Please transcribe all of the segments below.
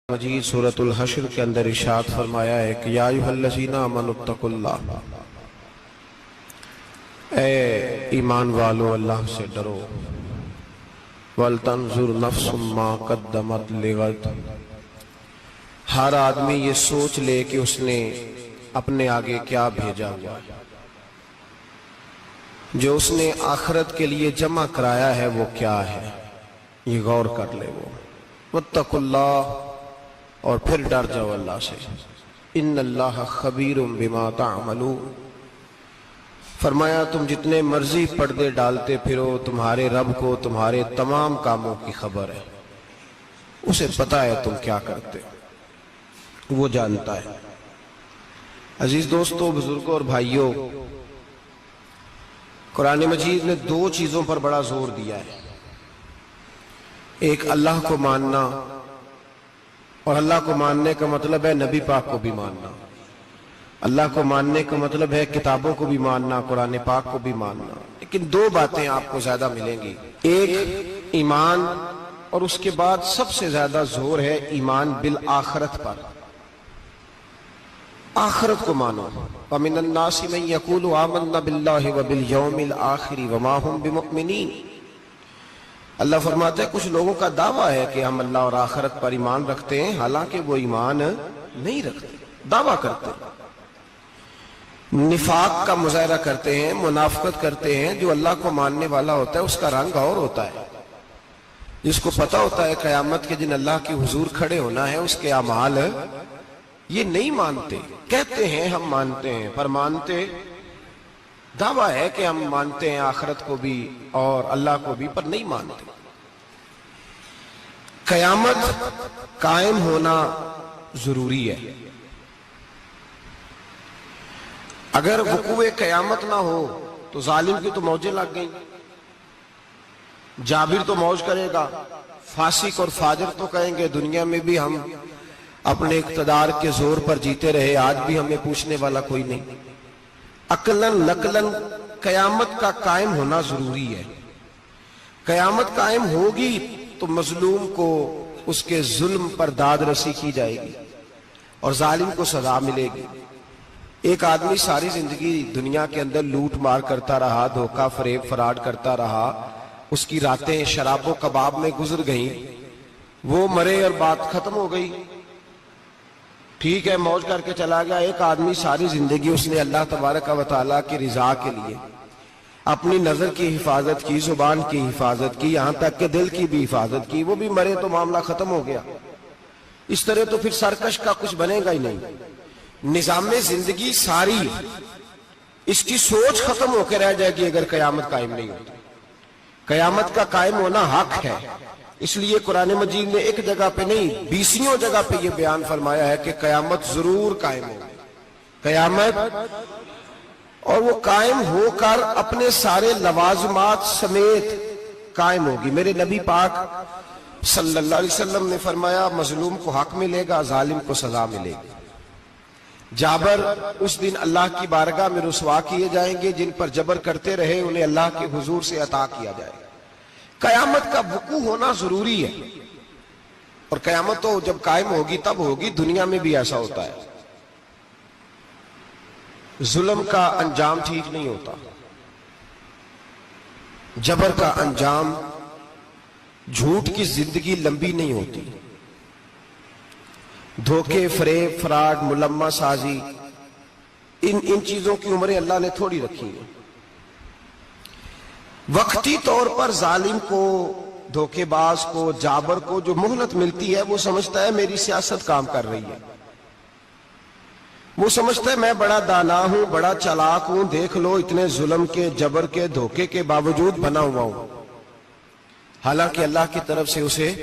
مجید سورۃ الحشر کے اندر ارشاد فرمایا ہے کہ یا ایھا الذین آمنوا اتقوا اللہ، اے ایمان والو اللہ سے ڈرو، وَلْتَنْظُرْ نَفْسٌ مَا قَدَّمَتْ لِغَدٍ، ہر آدمی یہ سوچ لے کہ اس نے اپنے آگے کیا بھیجا ہوا ہے، جو اس نے آخرت کے لیے جمع کرایا ہے وہ کیا ہے، یہ غور کر لے وہ۔ وَاتَّقُوا اللَّهَ، اور پھر ڈر جاؤ اللہ سے، ان اللہ خبیر بما تعملون، فرمایا تم جتنے مرضی پردے ڈالتے پھرو، تمہارے رب کو تمہارے تمام کاموں کی خبر ہے، اسے پتہ ہے تم کیا کرتے، وہ جانتا ہے۔ عزیز دوستو، بزرگوں اور بھائیوں، قرآن مجید نے دو چیزوں پر بڑا زور دیا ہے، ایک اللہ کو ماننا، اور اللہ کو ماننے کا مطلب ہے نبی پاک کو بھی ماننا، اللہ کو ماننے کا مطلب ہے کتابوں کو بھی ماننا، قرآن پاک کو بھی ماننا۔ لیکن دو باتیں آپ کو زیادہ ملیں گی، ایک ایمان، اور اس کے بعد سب سے زیادہ زور ہے ایمان بالآخرت پر، آخرت کو مانو۔ وَمِنَ النَّاسِ مَن يَقُولُ آمَنَّا بِاللَّهِ وَبِالْيَوْمِ الْآخِرِ وَمَا هُمْ بِمُؤْمِنِينَ، اللہ فرماتا ہے کچھ لوگوں کا دعویٰ ہے کہ ہم اللہ اور آخرت پر ایمان رکھتے ہیں، حالانکہ وہ ایمان نہیں رکھتے، دعویٰ کرتے ہیں، نفاق کا مظاہرہ کرتے ہیں، منافقت کرتے ہیں۔ جو اللہ کو ماننے والا ہوتا ہے اس کا رنگ اور ہوتا ہے، جس کو پتہ ہوتا ہے قیامت کے دن اللہ کے حضور کھڑے ہونا ہے، اس کے اعمال یہ نہیں مانتے، کہتے ہیں ہم مانتے ہیں، پر مانتے، دعویٰ ہے کہ ہم مانتے ہیں آخرت کو بھی اور اللہ کو بھی، پر نہیں مانتے۔ قیامت قائم ہونا ضروری ہے، اگر وقوع قیامت نہ ہو تو ظالم کی تو موجیں لگ گئیں، جابر تو موج کرے گا، فاسق اور فاجر تو کہیں گے دنیا میں بھی ہم اپنے اقتدار کے زور پر جیتے رہے، آج بھی ہمیں پوچھنے والا کوئی نہیں۔ عقلاً نقلاً قیامت کا قائم ہونا ضروری ہے۔ قیامت قائم ہوگی تو مظلوم کو اس کے ظلم پر داد رسی کی جائے گی اور ظالم کو سزا ملے گی۔ ایک آدمی ساری زندگی دنیا کے اندر لوٹ مار کرتا رہا، دھوکہ فریب فراڈ کرتا رہا، اس کی راتیں شراب و کباب میں گزر گئیں، وہ مرے اور بات ختم ہو گئی، ٹھیک ہے موج کر کے چلا گیا۔ ایک آدمی ساری زندگی اس نے اللہ تبارک و تعالیٰ کی رضا کے لیے اپنی نظر کی حفاظت کی، زبان کی حفاظت کی، یہاں تک کہ دل کی بھی حفاظت کی، وہ بھی مرے تو معاملہ ختم ہو گیا۔ اس طرح تو پھر سرکش کا کچھ بنے گا ہی نہیں، نظام زندگی ساری اس کی سوچ ختم ہو کے رہ جائے گی اگر قیامت قائم نہیں ہوتی۔ قیامت کا قائم ہونا حق ہے، اس لیے قرآن مجید نے ایک جگہ پہ نہیں 20 جگہ پہ یہ بیان فرمایا ہے کہ قیامت ضرور قائم ہوگی، قیامت، اور وہ قائم ہو کر اپنے سارے لوازمات سمیت قائم ہوگی۔ میرے نبی پاک صلی اللہ علیہ وسلم نے فرمایا مظلوم کو حق ملے گا، ظالم کو سزا ملے گی۔ جابر اس دن اللہ کی بارگاہ میں رسوا کیے جائیں گے، جن پر جبر کرتے رہے انہیں اللہ کے حضور سے عطا کیا جائے گا۔ قیامت کا وقوع ہونا ضروری ہے، اور قیامت تو جب قائم ہوگی تب ہوگی، دنیا میں بھی ایسا ہوتا ہے، ظلم کا انجام ٹھیک نہیں ہوتا، جبر کا انجام، جھوٹ کی زندگی لمبی نہیں ہوتی، دھوکے فریب فراڈ ملمہ سازی، ان چیزوں کی عمریں اللہ نے تھوڑی رکھی ہیں۔ وقتی طور پر ظالم کو، دھوکے باز کو، جابر کو جو مہلت ملتی ہے وہ سمجھتا ہے میری سیاست کام کر رہی ہے، وہ سمجھتا ہے میں بڑا دانا ہوں، بڑا چالاک ہوں، دیکھ لو اتنے ظلم کے، جبر کے، دھوکے کے باوجود بنا ہوا ہوں، حالانکہ اللہ کی طرف سے اسے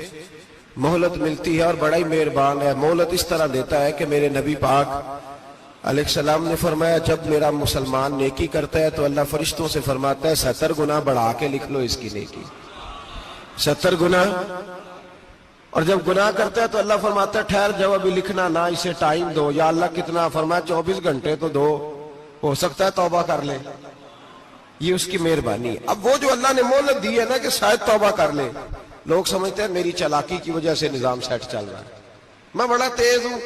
مہلت ملتی ہے اور بڑا ہی مہربان ہے۔ مہلت اس طرح دیتا ہے کہ میرے نبی پاک علیہ السلام نے فرمایا جب میرا مسلمان نیکی کرتا ہے تو اللہ فرشتوں سے فرماتا ہے 70 گنا بڑھا کے لکھ لو اس کی نیکی، 70 گنا، اور جب گناہ کرتا ہے تو اللہ فرماتا ہے ٹھہر جاؤ ابھی لکھنا نہ، اسے ٹائم دو۔ یا اللہ کتنا؟ فرمایا 24 گھنٹے تو دو، ہو سکتا ہے توبہ کر لے، یہ اس کی مہربانی ہے۔ اب وہ جو اللہ نے مہلت دی ہے نا کہ شاید توبہ کر لے، لوگ سمجھتے ہیں میری چالاکی کی وجہ سے نظام سیٹ چل رہا ہے، میں بڑا تیز ہوں،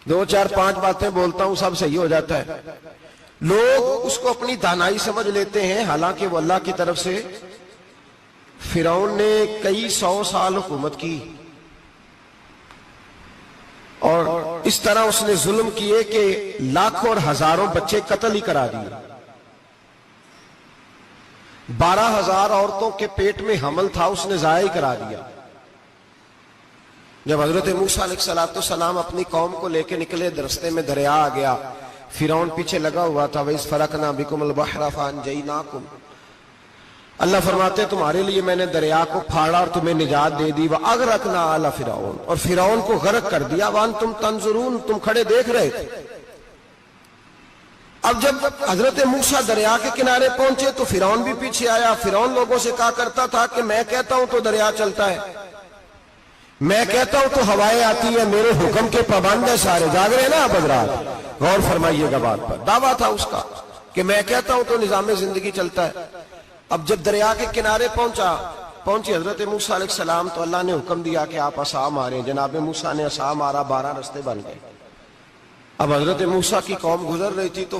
2 4 5 باتیں بولتا ہوں، سب صحیح ہو جاتا ہے۔ لوگ اس کو اپنی دانائی سمجھ لیتے ہیں، حالانکہ وہ اللہ کی طرف سے۔ فرعون نے کئی 100 سال حکومت کی اور اس طرح اس نے ظلم کیے کہ لاکھوں اور ہزاروں بچے قتل ہی کرا دیے۔ 12,000 عورتوں کے پیٹ میں حمل تھا، اس نے ضائع ہی کرا دیا۔ جب حضرت موسیٰ علیہ السلام اپنی قوم کو لے کے نکلے، رستے میں دریا آ گیا، فرعون پیچھے لگا ہوا تھا۔ وَإِذْ فَرَقْنَا بِكُمُ الْبَحْرَ فَأَنْجَيْنَاكُمْ، اللہ فرماتے تمہارے لیے میں نے دریا کو پھاڑا اور تمہیں نجات دے دی۔ وَأَغْرَقْنَا آلَ فِرْعَوْنَ، اور فرعون کو غرق کر دیا۔ وَأَنْتُمْ تَنْظُرُونَ، تم کھڑے دیکھ رہے تھے۔ اب جب حضرت موسیٰ دریا کے کنارے پہنچے تو فرعون بھی پیچھے آیا۔ فرعون لوگوں سے کہا کرتا تھا کہ میں کہتا ہوں تو دریا چلتا ہے، میں کہتا ہوں تو ہوائیں آتی ہیں، میرے حکم کے پابند ہیں سارے۔ جاگ رہے نا آپ حضرات، غور فرمائیے گا بات پر۔ دعویٰ تھا اس کا کہ میں کہتا ہوں تو نظام زندگی چلتا ہے۔ اب جب دریا کے کنارے پہنچی حضرت موسیٰ علیہ السلام تو اللہ نے حکم دیا کہ آپ عصا ماریں۔ جناب موسیٰ نے عصا مارا، 12 رستے بن گئے۔ اب حضرت موسیٰ کی قوم گزر رہی تھی تو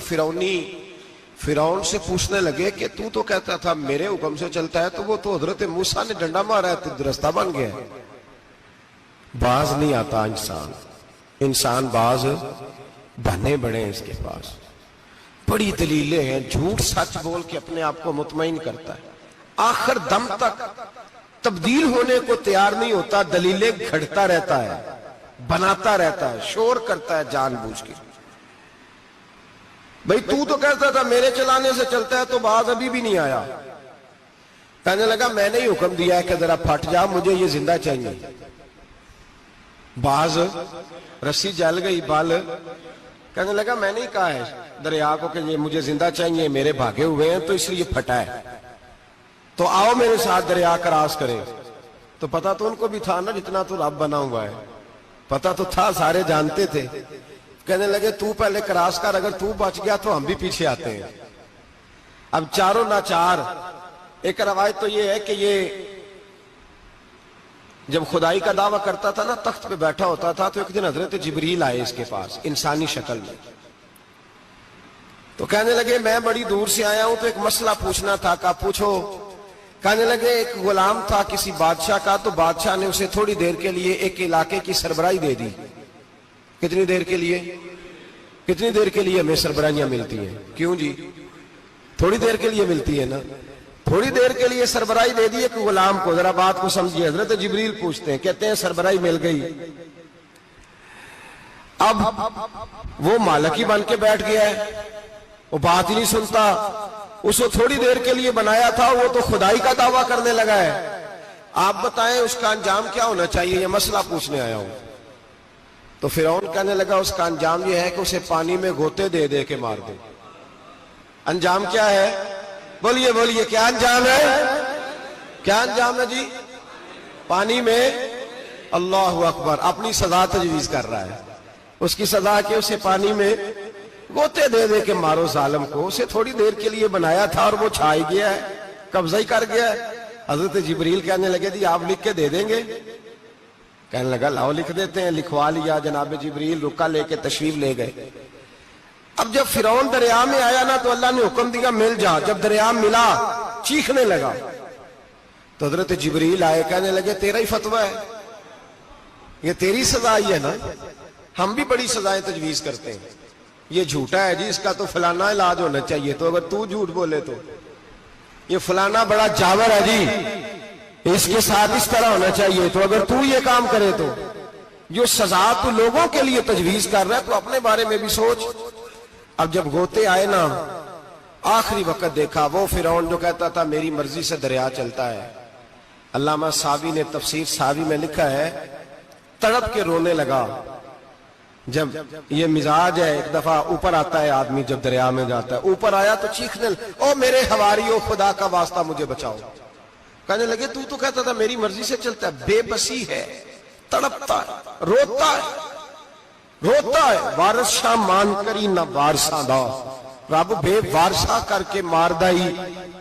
فرعون سے پوچھنے لگے کہ تو کہتا تھا میرے حکم سے چلتا ہے، تو وہ تو حضرت موسیٰ نے ڈنڈا مارا ہے تو رستہ بن گیا ہے۔ باز نہیں آتا انسان باز بنے بڑے ہیں اس کے پاس، بڑی دلیلیں ہیں، جھوٹ سچ بول کے اپنے آپ کو مطمئن کرتا ہے، آخر دم تک تبدیل ہونے کو تیار نہیں ہوتا، دلیلیں گھڑتا رہتا ہے، بناتا رہتا ہے، شور کرتا ہے جان بوجھ کے۔ بھئی تو کہتا تھا میرے چلانے سے چلتا ہے، تو باز ابھی بھی نہیں آیا۔ کہنے لگا میں نے ہی حکم دیا ہے کہ ذرا پھٹ جا، مجھے یہ زندہ چاہیے۔ باز رسی جل گئی، بال کہنے لگا میں نے ہی کہا ہے دریا کو کہ یہ مجھے زندہ چاہیے، میرے بھاگے ہوئے ہیں تو اس لیے پھٹا ہے، تو آؤ میرے ساتھ دریا کراس کرے۔ تو پتا تو ان کو بھی تھا نا، جتنا تو رب بنا ہوا ہے، پتا تو تھا، سارے جانتے تھے۔ کہنے لگے تو پہلے کراس کر، اگر تو بچ گیا تو ہم بھی پیچھے آتے ہیں۔ اب چاروں ناچار۔ ایک روایت تو یہ ہے کہ یہ جب خدائی کا دعویٰ کرتا تھا نا، تخت پہ بیٹھا ہوتا تھا، تو ایک دن حضرت جبریل آئے اس کے پاس انسانی شکل میں، تو کہنے لگے میں بڑی دور سے آیا ہوں تو ایک مسئلہ پوچھنا تھا۔ کہا پوچھو۔ کہنے لگے ایک غلام تھا کسی بادشاہ کا، تو بادشاہ نے اسے تھوڑی دیر کے لیے ایک علاقے کی سربراہی دے دی۔ کتنی دیر کے لیے ہمیں سربراہیاں ملتی ہیں؟ کیوں جی؟ تھوڑی دیر کے لیے ملتی ہے نا، تھوڑی دیر کے لیے سربراہی دے دی ایک غلام کو۔ ذرا بات کو سمجھیے، حضرت جبریل پوچھتے ہیں، کہتے ہیں سربراہی مل گئی۔ اب وہ مالک ہی بن کے بیٹھ گیا ہے، وہ بات ہی نہیں سنتا، اس کو تھوڑی دیر کے لیے بنایا تھا، وہ تو خدائی کا دعویٰ کرنے لگا ہے۔ آپ بتائیں اس کا انجام کیا ہونا چاہیے؟ یہ مسئلہ پوچھنے آیا ہوں۔ تو فرعون کہنے لگا اس کا انجام یہ ہے کہ اسے پانی میں غوطے دے دے کے مار دے۔ انجام کیا ہے؟ بولیے کیا انجام ہے؟ کیا انجام ہے جی؟ پانی میں، اللہ اکبر، اپنی سزا تجویز کر رہا ہے۔ اس کی سزا کہ اسے پانی میں غوطے دے دے کے مارو ظالم کو۔ اسے تھوڑی دیر کے لیے بنایا تھا اور وہ چھائی گیا ہے، قبضہ ہی کر گیا ہے۔ حضرت جبریل کہنے لگے جی آپ لکھ کے دے دیں گے؟ کہنے لگا لاؤ لکھ دیتے ہیں۔ لکھوا لیا، جناب جبریل رکا لے کے تشریف لے گئے۔ اب جب فرعون دریا میں آیا نا تو اللہ نے حکم دیا مل جا۔ جب دریا ملا چیخنے لگا تو حضرت جبریل آئے، کہنے لگے تیرا ہی فتویٰ ہے، یہ تیری سزا ہی ہے نا، ہم بھی بڑی سزائیں تجویز کرتے ہیں، یہ جھوٹا ہے جی، اس کا تو فلانا علاج ہونا چاہیے، تو اگر تو جھوٹ بولے تو یہ فلانا بڑا جاور ہے جی، اس کے ساتھ اس طرح ہونا چاہیے، تو اگر تو یہ کام کرے تو جو سزا تو لوگوں کے لیے تجویز کر رہا ہے تو اپنے بارے میں بھی سوچ۔ اب جب غوطے آئے نا، آخری وقت دیکھا وہ فرعون جو کہتا تھا میری مرضی سے دریا چلتا ہے، علامہ ساوی نے تفسیر ساوی میں لکھا ہے تڑپ کے رونے لگا۔ جب یہ مزاج ہے، ایک دفعہ اوپر آتا ہے آدمی جب دریا میں جاتا ہے، اوپر آیا تو چیخنے او میرے حواریو خدا کا واسطہ مجھے بچاؤ۔ کہنے لگے تو کہتا تھا میری مرضی سے چلتا ہے، بے بسی ہے، تڑپتا ہے، روتا ہے، وارث شاہ مان کری نہ وارثاں دا، رب بے وارثہ کر کے مار دائی،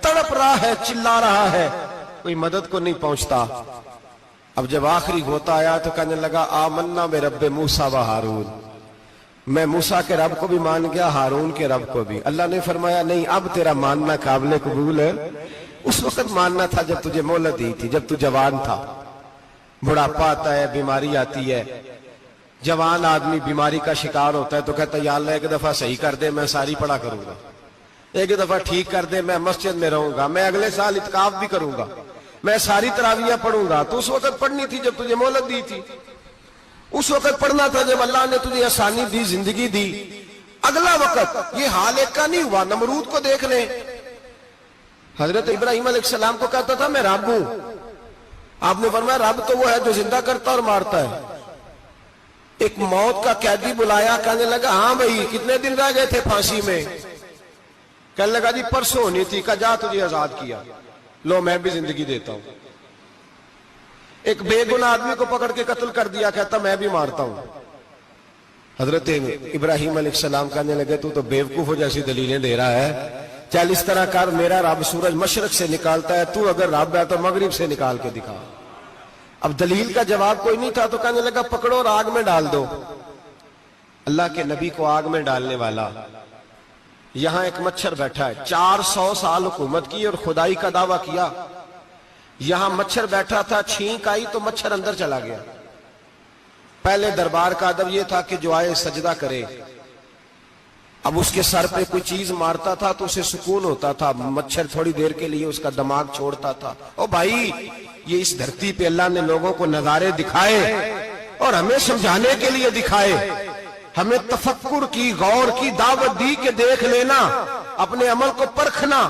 تڑپ رہا ہے، چلا رہا ہے، کوئی مدد کو نہیں پہنچتا۔ اب جب آخری ہوتا آیا تو کہنے لگا آمنا بے رب موسیٰ و ہارون، میں موسیٰ کے رب کو بھی مان گیا، ہارون کے رب کو بھی۔ اللہ نے فرمایا نہیں، اب تیرا ماننا قابل قبول ہے، اس وقت ماننا تھا جب تجھے مہلت دی تھی، جب تو جوان تھا۔ بڑھاپا آتا ہے، بیماری آتی ہے، جوان آدمی بیماری کا شکار ہوتا ہے تو کہتا ہے یا اللہ ایک دفعہ صحیح کر دے، میں ساری پڑھا کروں گا، ایک دفعہ ٹھیک کر دے، میں مسجد میں رہوں گا، میں اگلے سال اعتکاف بھی کروں گا، میں ساری تراویحیں پڑھوں گا۔ تو اس وقت پڑھنی تھی جب تجھے مہلت دی تھی، اس وقت پڑھنا تھا جب اللہ نے تجھے آسانی دی، زندگی دی۔ اگلا وقت یہ حال ایک کا نہیں ہوا۔ نمرود کو دیکھ لیں، حضرت ابراہیم علیہ السلام کو کہتا تھا میں رب ہوں، آپ نے فرمایا رب تو وہ ہے جو زندہ کرتا اور مارتا ہے۔ ایک موت کا قیدی بلایا، کہنے لگا ہاں بھائی کتنے دن رہ گئے تھے پھانسی میں؟ کہنے لگا جی پرسوں ہونی تھی، کہا جا تجھے آزاد کیا، لو میں بھی زندگی دیتا ہوں۔ ایک بے گناہ آدمی کو پکڑ کے قتل کر دیا، کہتا میں بھی مارتا ہوں۔ حضرت ابراہیم علیہ السلام کہنے لگے تو بیوقوفوں جیسی دلیلیں دے رہا ہے، چل اس طرح کر، میرا رب سورج مشرق سے نکالتا ہے، تو اگر رب ہے تو مغرب سے نکال کے دکھا۔ اب دلیل کا جواب کوئی نہیں تھا تو کہنے لگا پکڑو اور آگ میں ڈال دو۔ اللہ کے نبی کو آگ میں ڈالنے والا، یہاں ایک مچھر بیٹھا ہے، 400 سال حکومت کی اور خدائی کا دعویٰ کیا، یہاں مچھر بیٹھا تھا، چھینک آئی تو مچھر اندر چلا گیا۔ پہلے دربار کا ادب یہ تھا کہ جو آئے سجدہ کرے، اب اس کے سر پہ کوئی چیز مارتا تھا تو اسے سکون ہوتا تھا، مچھر تھوڑی دیر کے لیے اس کا دماغ چھوڑتا تھا۔ او بھائی یہ اس دھرتی پہ اللہ نے لوگوں کو نظارے دکھائے اور ہمیں سمجھانے کے لیے دکھائے، ہمیں تفکر کی، غور کی دعوت دی کہ دیکھ لینا، اپنے عمل کو پرکھنا۔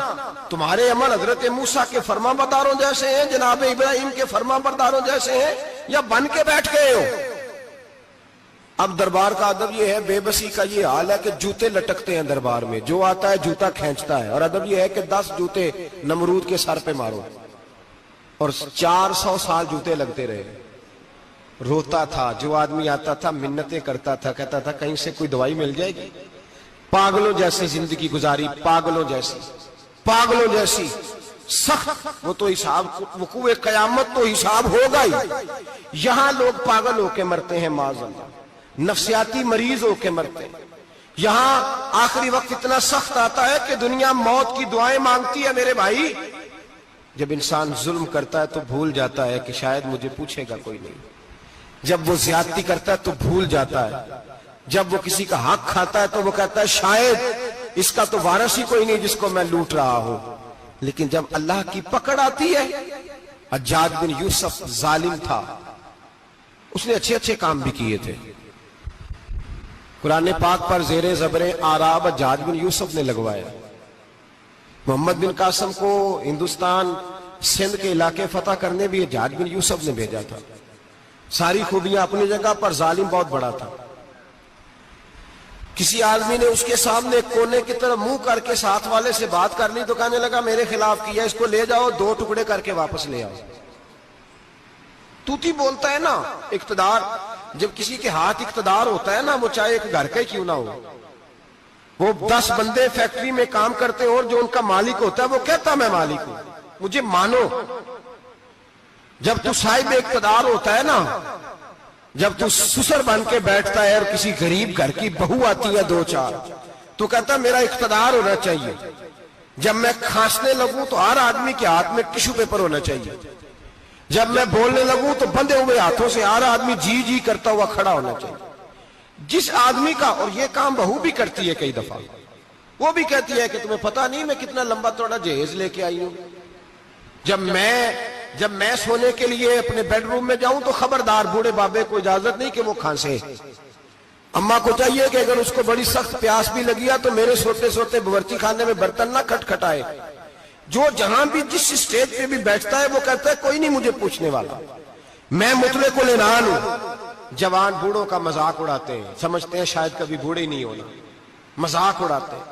تمہارے عمل حضرت موسیٰ کے فرما برداروں جیسے ہیں، جناب ابراہیم کے فرما برداروں جیسے ہیں، یا بن کے بیٹھ گئے ہو؟ اب دربار کا ادب یہ ہے، بے بسی کا یہ حال ہے کہ جوتے لٹکتے ہیں دربار میں، جو آتا ہے جوتا کھینچتا ہے، اور ادب یہ ہے کہ 10 جوتے نمرود کے سر پہ مارو، اور 400 سال جوتے لگتے رہے۔ روتا تھا، جو آدمی آتا تھا منتیں کرتا تھا، کہتا تھا کہیں سے کوئی دوائی مل جائے گی۔ پاگلوں جیسی زندگی گزاری، پاگلوں جیسی سخت، وہ تو حساب، وقوع قیامت تو حساب ہوگا ہی۔ یہاں لوگ پاگل ہو کے مرتے ہیں، معاذ اللہ، نفسیاتی مریض ہو کے مرتے ہیں۔ یہاں آخری وقت اتنا سخت آتا ہے کہ دنیا موت کی دعائیں مانگتی ہے۔ میرے بھائی جب انسان ظلم کرتا ہے تو بھول جاتا ہے کہ شاید مجھے پوچھے گا کوئی نہیں، جب وہ زیادتی کرتا ہے تو بھول جاتا ہے، جب وہ کسی کا حق کھاتا ہے تو وہ کہتا ہے شاید اس کا تو وارث ہی کوئی نہیں جس کو میں لوٹ رہا ہوں۔ لیکن جب اللہ کی پکڑ آتی ہے، حجاج بن یوسف ظالم تھا، اس نے اچھے کام بھی کیے تھے۔ قرآن پاک پر زیر زبر آراب حجاج بن یوسف نے لگوایا۔ محمد بن قاسم کو ہندوستان سندھ کے علاقے فتح کرنے بھی حجاج بن یوسف نے بھیجا تھا۔ ساری خوبیاں اپنی جگہ پر، ظالم بہت بڑا تھا۔ کسی آدمی نے اس کے سامنے کونے کی طرف منہ کر کے ساتھ والے سے بات کر لی تو کہنے لگا میرے خلاف کیا، اس کو لے جاؤ، 2 ٹکڑے کر کے واپس لے آؤ۔ توتی بولتا ہے نا، اقتدار، جب کسی کے ہاتھ اقتدار ہوتا ہے نا، وہ چاہے ایک گھر کا ہی کیوں نہ ہو، وہ 10 بندے فیکٹری میں کام کرتے اور جو ان کا مالک ہوتا ہے وہ کہتا میں مالک ہوں، مجھے مانو۔ جب تو صاحب اقتدار ہوتا ہے نا، جب تو سسر بن کے بیٹھتا ہے اور کسی غریب گھر کی بہو آتی ہے 2-4 تو کہتا میرا اقتدار ہونا چاہیے، جب میں کھانسنے لگوں تو ہر آدمی کے ہاتھ میں ٹشو پیپر ہونا چاہیے، جب میں بولنے لگوں تو بندھے ہوئے ہاتھوں سے ہر آدمی جی جی کرتا ہوا کھڑا ہونا چاہیے۔ جس آدمی کا، اور یہ کام بہو بھی کرتی ہے کئی دفعہ، وہ بھی کہتی ہے کہ تمہیں پتہ نہیں میں کتنا لمبا چوڑا جہیز لے کے آئی ہوں، جب میں سونے کے لیے اپنے بیڈ روم میں جاؤں تو خبردار بوڑھے بابے کو اجازت نہیں کہ وہ کھانسے، اماں کو چاہیے کہ اگر اس کو بڑی سخت پیاس بھی لگی ہے تو میرے سوتے سوتے باورچی خانے میں برتن نہ کھٹکھٹائے۔ جو جہاں بھی جس اسٹیج پہ بھی بیٹھتا ہے وہ کہتا ہے کوئی نہیں مجھے پوچھنے والا، میں مطلق العنان ہوں۔ جوان بوڑھوں کا مذاق اڑاتے ہیں، سمجھتے ہیں شاید کبھی بوڑھے نہیں ہونا، مذاق اڑاتے ہیں۔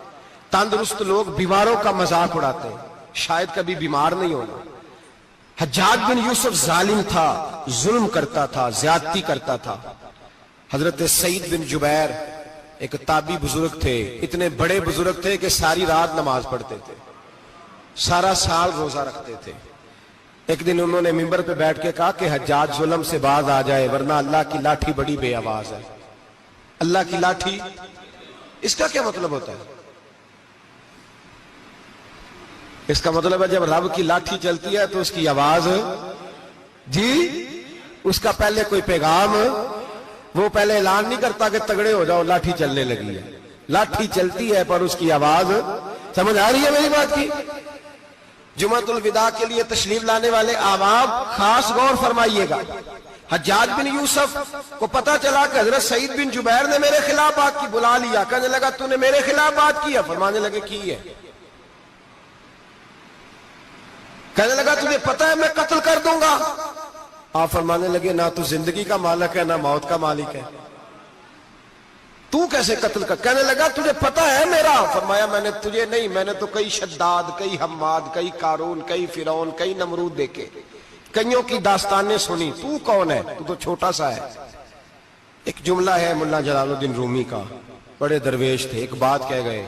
تندرست لوگ بیماروں کا مذاق اڑاتے ہیں، شاید کبھی بیمار نہیں ہونا۔ حجاج بن یوسف ظالم تھا، ظلم کرتا تھا، زیادتی کرتا تھا۔ حضرت سعید بن جبیر ایک تابعی بزرگ تھے، اتنے بڑے بزرگ تھے کہ ساری رات نماز پڑھتے تھے، سارا سال روزہ رکھتے تھے۔ ایک دن انہوں نے منبر پہ بیٹھ کے کہا کہ حجاج ظلم سے باز آ جائے ورنہ اللہ کی لاٹھی بڑی بے آواز ہے. اللہ کی لاٹھی، اس کا کیا مطلب ہوتا ہے؟ اس کا مطلب ہے جب رب کی لاٹھی چلتی ہے تو اس کی آواز، جی اس کا پہلے کوئی پیغام، وہ پہلے اعلان نہیں کرتا کہ تگڑے ہو جاؤ لاٹھی چلنے لگی ہے. لاٹھی چلتی ہے پر اس کی آواز، سمجھ آ رہی ہے میری بات کی؟ جمعۃ الوداع کے لیے تشریف لانے والے عوام خاص غور فرمائیے گا. حجاج بن یوسف کو پتا چلا کہ حضرت سعید بن جبیر نے میرے خلاف بات کی، بلا لیا، کہنے لگا تو نے میرے خلاف بات کی ہے؟ فرمانے لگے کی ہے. کہنے لگا تجھے پتا ہے میں قتل کر دوں گا؟ آپ فرمانے لگے نہ تو زندگی کا مالک ہے نہ موت کا مالک ہے، تو کیسے قتل کر؟ کہنے لگا تجھے پتا ہے میرا؟ فرمایا میں نے تجھے نہیں، میں نے تو کئی شداد، کئی حماد، کئی قارون، کئی فرعون، کئی نمرود دیکھے، کئیوں کی داستانیں سنی، تو کون ہے؟ تو تو چھوٹا سا ہے. ایک جملہ ہے مولانا جلال الدین رومی کا، بڑے درویش تھے، ایک بات کہہ گئے،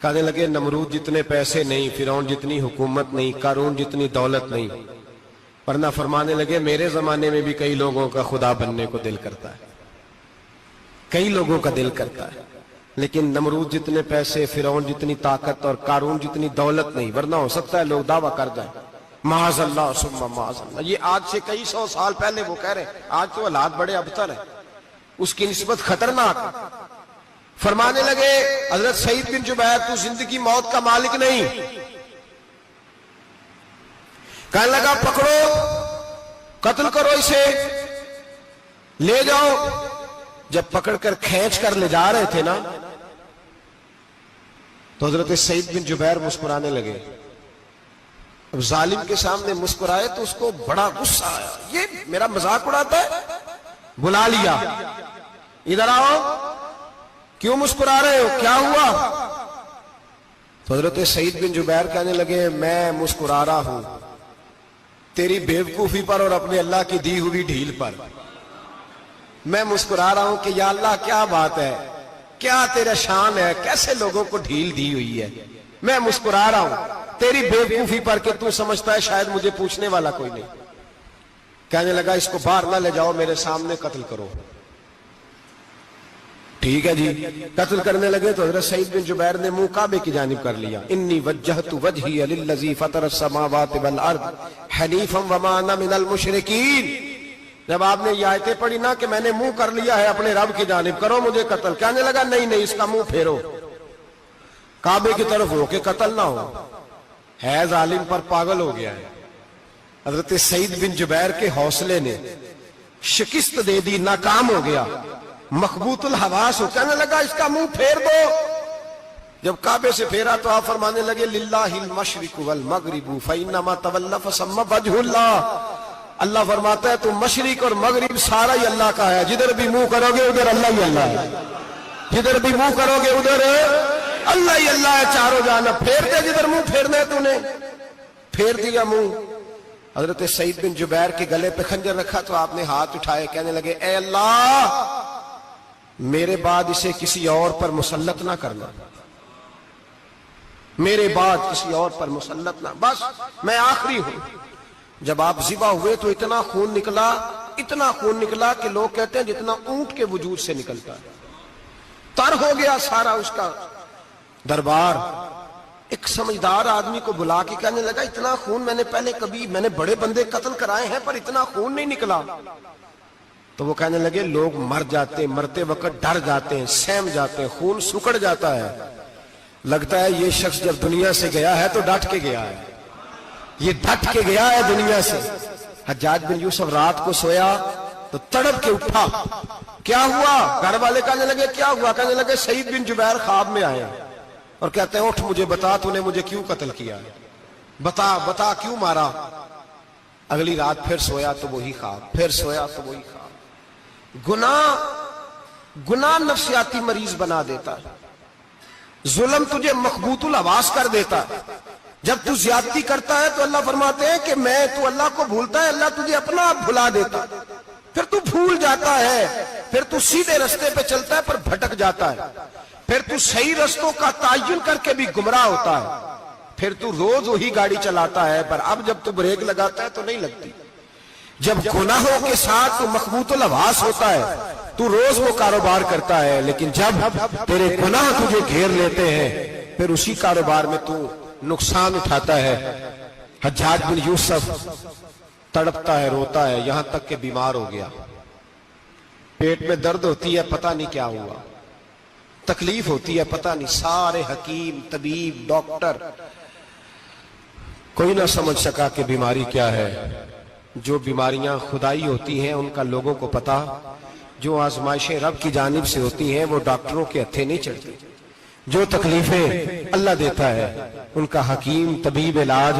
کہنے لگے نمرود جتنے پیسے نہیں، فرعون جتنی حکومت نہیں، قارون جتنی دولت نہیں، ورنہ فرمانے لگے میرے زمانے میں بھی کئی لوگوں کا خدا بننے کو دل کرتا ہے، کئی لوگوں کا دل کرتا ہے، لیکن نمرود جتنے پیسے، فرعون جتنی طاقت اور قارون جتنی دولت نہیں، ورنہ ہو سکتا ہے لوگ دعویٰ کر جائیں معاذ اللہ ثم معاذ اللہ. یہ آج سے کئی سو سال پہلے وہ کہہ رہے ہیں، آج تو حالات بڑے ابتر ہیں، اس کی نسبت خطرناک. فرمانے لگے حضرت سعید بن جبیر تو زندگی موت کا مالک نہیں. کہنے لگا پکڑو، قتل کرو اسے، لے جاؤ. جب پکڑ کر کھینچ کر لے جا رہے تھے نا تو حضرت سعید بن جبیر مسکرانے لگے. اب ظالم کے سامنے مسکرائے تو اس کو بڑا غصہ آیا، یہ میرا مذاق اڑاتا ہے. بلا لیا، ادھر آؤ، کیوں مسکرا رہے ہو، کیا ہوا؟ تو حضرت سعید بن جبیر کہنے لگے میں مسکرا رہا ہوں تیری بیوقوفی پر اور اپنے اللہ کی دی ہوئی ڈھیل پر. میں مسکرا رہا ہوں کہ یا اللہ کیا بات ہے، کیا تیرا شان ہے، کیسے لوگوں کو ڈھیل دی ہوئی ہے. میں مسکرا رہا ہوں تیری بیوقوفی پر کہ تو سمجھتا ہے شاید مجھے پوچھنے والا کوئی نہیں. کہنے لگا اس کو باہر نہ لے جاؤ، میرے سامنے قتل کرو. ٹھیک ہے جی، قتل کرنے لگے تو حضرت سعید بن جبیر نے منہ کعبے کی جانب کر لیا. انی وجہت وجہی للذی فطر السماوات والارض حنیفا وما انا من المشرکین. جب آپ نے یہ آیتیں پڑھی نا کہ میں نے منہ کر لیا ہے اپنے رب کی جانب، کرو مجھے قتل، کہنے لگا نہیں نہیں، اس کا منہ پھیرو، کعبے کی طرف ہو کہ قتل نہ ہو. ہے ظالم پر پاگل ہو گیا ہے. حضرت سعید بن جبیر کے حوصلے نے شکست دے دی، ناکام ہو گیا، مخبوط الحواس ہو. کہنے لگا اس کا منہ پھیر دو. جب کعبے سے پھیرا تو آپ فرمانے لگے للہ المشرق والمغرب فانما تولى فثم وجه اللہ. اللہ فرماتا ہے تو مشرق اور مغرب سارا ہی اللہ کا ہے، جدھر بھی منہ کرو گے ادھر اللہ ہی اللہ ہے، جدھر بھی منہ کرو گے ادھر اللہ ہی اللہ ہے چاروں جانب. پھیر دے جدھر منہ پھیرنا ہے، تو نے پھیر دیا منہ. حضرت سعید بن جبیر کے گلے پہ خنجر رکھا تو آپ نے ہاتھ اٹھائے، کہنے لگے اے اللہ میرے بعد اسے کسی اور پر مسلط نہ کرنا، میرے بعد کسی اور پر مسلط نہ، بس میں آخری ہوں. جب آپ ذبح ہوئے تو اتنا خون نکلا کہ لوگ کہتے ہیں جتنا اونٹ کے وجود سے نکلتا ہے. تر ہو گیا سارا اس کا دربار. ایک سمجھدار آدمی کو بلا کے کہنے لگا اتنا خون میں نے بڑے بندے قتل کرائے ہیں پر اتنا خون نہیں نکلا. تو وہ کہنے لگے لوگ مر جاتے، مرتے وقت ڈر جاتے ہیں، سہم جاتے ہیں، خون سکڑ جاتا ہے. لگتا ہے یہ شخص جب دنیا سے گیا ہے تو ڈٹ کے گیا ہے، یہ ڈٹ کے گیا ہے دنیا سے. حجاج بن یوسف رات کو سویا تو تڑپ کے اٹھا، کیا ہوا؟ گھر والے کہنے لگے کیا ہوا؟ کہنے لگے سعید بن جبیر خواب میں آئے اور کہتے ہیں اٹھ مجھے بتا تو نے مجھے کیوں قتل کیا، بتا کیوں مارا. اگلی رات پھر سویا تو وہی خواب، پھر سویا تو وہی خواب. گناہ نفسیاتی مریض بنا دیتا ہے، ظلم تجھے مخبوط الحواس کر دیتا ہے. جب تو زیادتی کرتا ہے تو اللہ فرماتے ہیں کہ تو اللہ کو بھولتا ہے، اللہ تجھے اپنا آپ بھلا دیتا ہے. پھر تو بھول جاتا ہے، پھر تو سیدھے رستے پہ چلتا ہے پر بھٹک جاتا ہے، پھر تو صحیح رستوں کا تعین کر کے بھی گمراہ ہوتا ہے. پھر تو روز وہی گاڑی چلاتا ہے، پر اب جب تو بریک لگاتا ہے تو نہیں لگتی۔ جب گناہوں کے ساتھ تو مخبوط الحواس ہوتا ہے تو روز وہ کاروبار کرتا ہے، لیکن جب تیرے گناہ تجھے گھیر لیتے ہیں پھر اسی کاروبار میں تو نقصان اٹھاتا ہے۔ حجاج بن یوسف تڑپتا ہے، روتا ہے، یہاں تک کہ بیمار ہو گیا، پیٹ میں درد ہوتی ہے، پتہ نہیں کیا ہوا، تکلیف ہوتی ہے، پتہ نہیں، سارے حکیم، طبیب، ڈاکٹر، کوئی نہ سمجھ سکا کہ بیماری کیا ہے۔ جو بیماریاں خدائی ہوتی ہیں ان کا لوگوں کو پتا، جو آزمائشیں رب کی جانب سے ہوتی ہیں وہ ڈاکٹروں کے ہتھے نہیں چڑھتی، جو تکلیفیں اللہ دیتا ہے ان کا حکیم طبیب علاج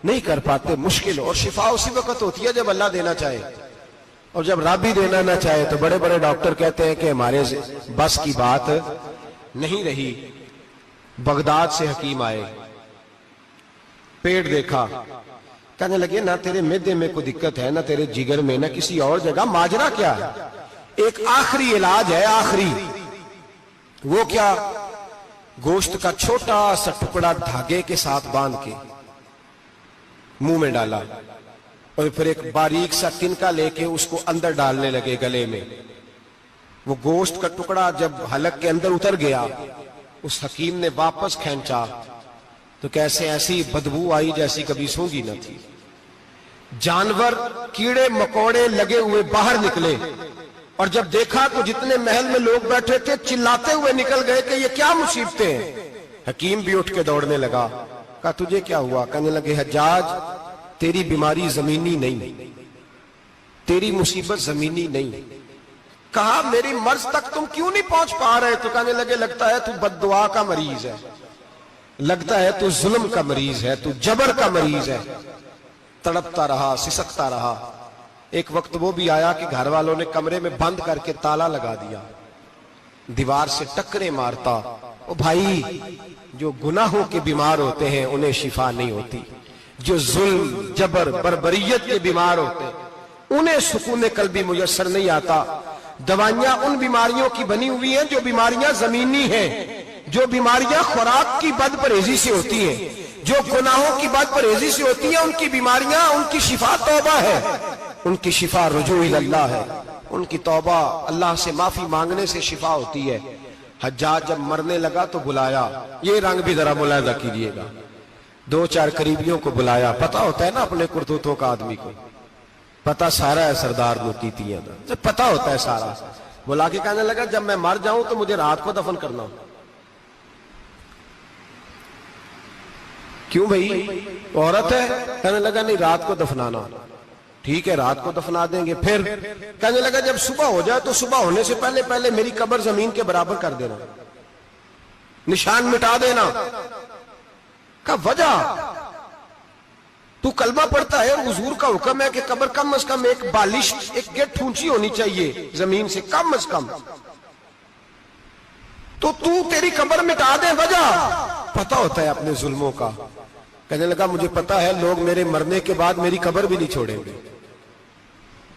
نہیں کر پاتے، مشکل، اور شفا اسی وقت ہوتی ہے جب اللہ دینا چاہے، اور جب رب ہی دینا نہ چاہے تو بڑے بڑے ڈاکٹر کہتے ہیں کہ ہمارے بس کی بات نہیں رہی۔ بغداد سے حکیم آئے، پیٹ دیکھا، کہنے لگے نہ تیرے معدے میں کوئی دقت ہے، نہ تیرے جگر میں، نہ کسی اور جگہ، ماجرا کیا ہے؟ ایک آخری علاج ہے، آخری، وہ کیا؟ گوشت کا چھوٹا سا ٹکڑا دھاگے کے ساتھ باندھ کے منہ میں ڈالا، اور پھر ایک باریک سا تنکا لے کے اس کو اندر ڈالنے لگے گلے میں۔ وہ گوشت کا ٹکڑا جب حلق کے اندر اتر گیا، اس حکیم نے واپس کھینچا تو کیسے ایسی بدبو آئی جیسی کبھی سونگی نہ تھی۔ جانور، کیڑے مکوڑے لگے ہوئے باہر نکلے، اور جب دیکھا تو جتنے محل میں لوگ بیٹھے تھے چلاتے ہوئے نکل گئے کہ یہ کیا مصیبتیں ہیں۔ حکیم بھی اٹھ کے دوڑنے لگا، کہا تجھے کیا ہوا؟ کہنے لگے حجاج تیری بیماری زمینی نہیں، تیری مصیبت زمینی نہیں۔ کہا میری مرض تک تم کیوں نہیں پہنچ پا رہے؟ تو کہنے لگے لگتا ہے تو بد دعا کا مریض ہے، لگتا ہے تو ظلم کا مریض ہے، تو جبر کا مریض ہے۔ تڑپتا رہا، سسکتا رہا۔ ایک وقت وہ بھی آیا کہ گھر والوں نے کمرے میں بند کر کے تالا لگا دیا، دیوار سے ٹکرے مارتا۔ او بھائی، جو گناہوں کے بیمار ہوتے ہیں انہیں شفا نہیں ہوتی، جو ظلم، جبر، بربریت کے بیمار ہوتے ہیں انہیں سکون قلبی میسر نہیں آتا۔ دوائیاں ان بیماریوں کی بنی ہوئی ہیں جو بیماریاں زمینی ہیں، جو بیماریاں خوراک کی بد پرہیزی سے ہوتی ہیں، جو گناہوں کی بد پرہیزی سے ہوتی ہیں، ان کی بیماریاں، ان کی شفا توبہ ہے، ان کی شفا رجوع اللہ ہے، ان کی توبہ اللہ سے معافی مانگنے سے شفا ہوتی ہے۔ حجاج جب مرنے لگا تو بلایا، یہ رنگ بھی ذرا ملاحظہ کیجئے گا، دو چار قریبیوں کو بلایا، پتہ ہوتا ہے نا اپنے کرتوتوں کا آدمی کو، پتہ سارا ہے سردار موتیتیاں دا، پتہ ہوتا ہے سارا۔ بلا کے کہنے لگا جب میں مر جاؤں تو مجھے رات کو دفن کرنا۔ کیوں بھائی، عورت ہے؟ کہنے لگا نہیں، رات کو دفنانا۔ ٹھیک ہے، رات کو دفنا دیں گے۔ پھر کہنے لگا جب صبح ہو جائے تو صبح ہونے سے پہلے پہلے میری قبر زمین کے برابر کر دینا، نشان مٹا دینا۔ کہا وجہ؟ تو کلمہ پڑھتا ہے اور حضور کا حکم ہے کہ قبر کم از کم ایک بالش، ایک گیٹ اونچی ہونی چاہیے زمین سے، کم از کم، تو تیری قبر مٹا دے، وجہ؟ پتہ ہوتا ہے اپنے ظلموں کا۔ کہنے لگا مجھے پتہ ہے لوگ میرے مرنے کے بعد میری قبر بھی نہیں چھوڑیں گے،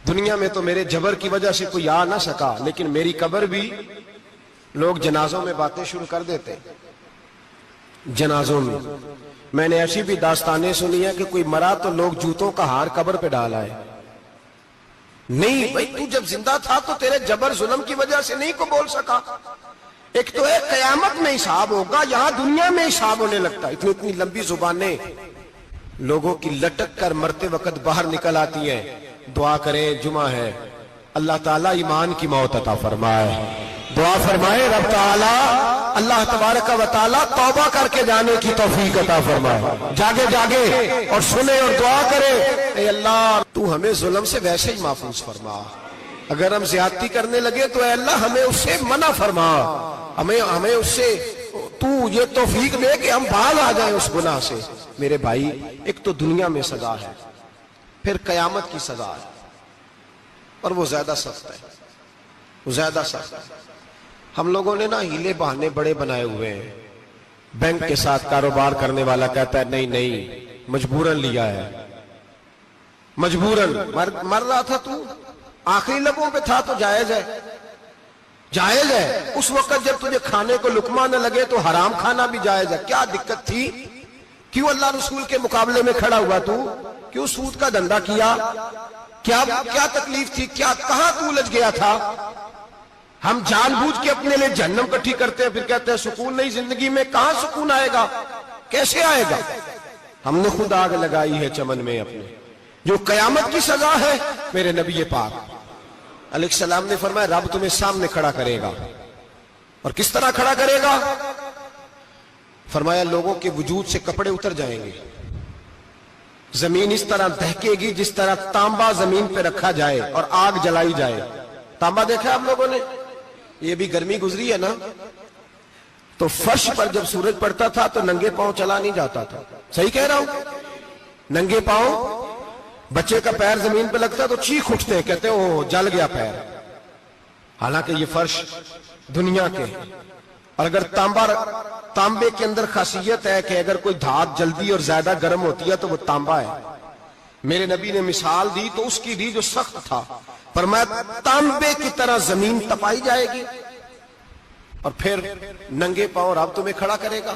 دنیا میں تو میرے جبر کی وجہ سے کوئی آ نہ سکا، لیکن میری قبر بھی لوگ جنازوں میں باتیں شروع کر دیتے، جنازوں میں نے ایسی بھی داستانیں سنی ہے کہ کوئی مرا تو لوگ جوتوں کا ہار قبر پہ ڈال آئے۔ نہیں بھائی، تو جب زندہ تھا تو تیرے جبر ظلم کی وجہ سے نہیں کو بول سکا۔ ایک تو ہے قیامت میں حساب ہوگا، یہاں دنیا میں حساب ہونے لگتا ہے۔ اتنی لمبی زبانیں لوگوں کی لٹک کر مرتے وقت باہر نکل آتی ہیں۔ دعا کریں، جمعہ ہے، اللہ تعالیٰ ایمان کی موت عطا فرمائے، دعا فرمائے رب تعالیٰ اللہ تبارک و تعالیٰ توبہ کر کے جانے کی توفیق عطا فرمائے، جاگے جاگے اور سنے اور دعا کرے، اے اللہ تو ہمیں ظلم سے ویسے ہی محفوظ فرما، اگر ہم زیادتی کرنے لگے تو اے اللہ ہمیں اس سے منع فرما، ہمیں اس سے تو یہ توفیق دے کہ ہم باز آ جائیں اس گناہ سے۔ میرے بھائی، ایک تو دنیا میں سزا ہے، پھر قیامت کی سزا ہے، اور وہ زیادہ سخت ہے، وہ زیادہ سخت ہے۔ ہم لوگوں نے نا ہیلے بہانے بڑے بنائے ہوئے ہیں۔ بینک کے ساتھ کاروبار کرنے والا کہتا ہے نہیں نہیں مجبوراً لیا ہے، مجبوراً مر رہا تھا تو آخری لبوں پہ تھا تو جائز ہے، جائز ہے۔ اس وقت جب تجھے کھانے کو لقمہ نہ لگے تو حرام کھانا بھی جائز ہے، کیا دقت تھی؟ کیوں اللہ رسول کے مقابلے میں کھڑا ہوا تو؟ کیوں سود کا دھندا کیا؟ کیا تکلیف تھی؟ کہاں تو الجھ گیا تھا؟ ہم جان بوجھ کے اپنے لیے جہنم کٹھی کرتے ہیں، پھر کہتے ہیں سکون نہیں زندگی میں۔ کہاں سکون آئے گا؟ کیسے آئے گا؟ ہم نے خود آگ لگائی ہے چمن میں اپنے۔ جو قیامت کی سزا ہے، میرے نبی پاک علیہ السلام نے فرمایا رب تمہیں سامنے کھڑا کرے گا۔ اور کس طرح کھڑا کرے گا؟ فرمایا لوگوں کے وجود سے کپڑے اتر جائیں گے، زمین اس طرح دہکے گی جس طرح تانبا زمین پہ رکھا جائے اور آگ جلائی جائے۔ تانبا دیکھا آپ لوگوں نے؟ یہ بھی گرمی گزری ہے نا، تو فرش پر جب سورج پڑتا تھا تو ننگے پاؤں چلا نہیں جاتا تھا۔ صحیح کہہ رہا ہوں؟ ننگے پاؤں، بچے کا پیر زمین پہ لگتا تو چیخ اٹھتے ہیں، کہتے ہیں اوہ جل گیا پیر۔ حالانکہ یہ فرش دنیا کے، اور اگر تانبے کے اندر خاصیت ہے کہ اگر کوئی دھات جلدی اور زیادہ گرم ہوتی ہے تو وہ تانبا ہے۔ میرے نبی نے مثال دی تو اس کی دی جو سخت تھا، فرمایا تانبے کی طرح زمین تپائی جائے گی اور پھر ننگے پاؤں رب تمہیں کھڑا کرے گا۔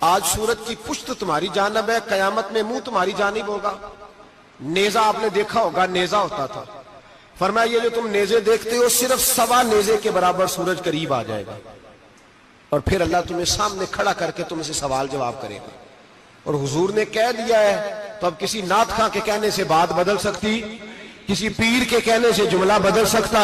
آج سورج کی پشت تمہاری جانب ہے، قیامت میں منہ تمہاری جانب ہوگا۔ نیزہ آپ نے دیکھا ہوگا، نیزہ ہوتا تھا، فرمایا یہ جو تم نیزے دیکھتے ہو صرف 1.25 نیزے کے برابر سورج قریب آ جائے گا، اور پھر اللہ تمہیں سامنے کھڑا کر کے تم سے سوال جواب کرے گا۔ اور حضور نے کہہ دیا ہے تو اب کسی نعت خواں کے کہنے سے بات بدل سکتی، کسی پیر کے کہنے سے جملہ بدل سکتا،